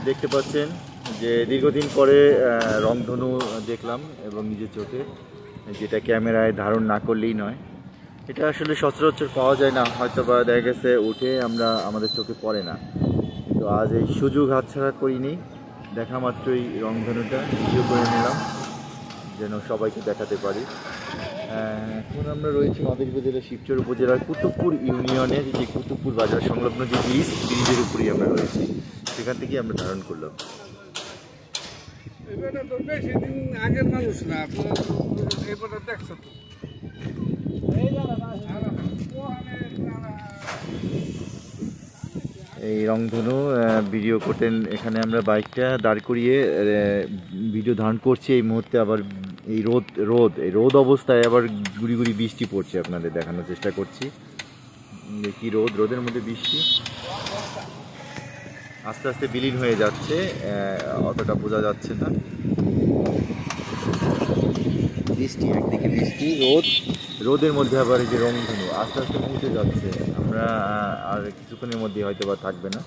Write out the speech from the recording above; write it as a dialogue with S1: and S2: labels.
S1: দেখতে পাচ্ছেন যে দীর্ঘদিন পরে রংধনু দেখলাম এবং নিজের চোখে, যেটা ক্যামেরায় ধারণ না করলেই নয়। এটা আসলে সচরাচর পাওয়া যায় না, হয়তো বা দেখা গেছে উঠে আমরা আমাদের চোখে পড়ে না। তো আজ এই সুযোগ হাতছাড়া করিনি, দেখা মাত্রই রংধনুটা ভিডিও করে নিলাম যেন সবাইকে দেখাতে পারি। এখন আমরা রয়েছি মাদারীপুর জেলার শিবচর উপজেলার কুতুবপুর ইউনিয়নের যে কুতুবপুর বাজার সংলগ্ন যে ব্রিজের উপরেই আমরা রয়েছি, সেখান থেকেই আমরা ধারণ করলাম।
S2: আগের মানুষ না, এবারে দেখছো তো।
S1: এই রংধনু ভিডিও করতেন, এখানে আমরা বাইকটা দাঁড় করিয়ে ভিডিও ধারণ করছি এই মুহূর্তে। আবার এই রোদ অবস্থায় আবার গুড়ি গুড়ি বৃষ্টি পড়ছে, আপনাদের দেখানোর চেষ্টা করছি। কি রোদের মধ্যে বৃষ্টি আস্তে আস্তে বিলীন হয়ে যাচ্ছে, অতটা বোঝা যাচ্ছে না। বৃষ্টি একদিকে, বৃষ্টি রোদের মধ্যে আবার এই যে রংধনু আস্তে আস্তে পৌঁছে যাচ্ছে। আমরা আর কিছুক্ষণের মধ্যে হয়তো বা থাকবে না।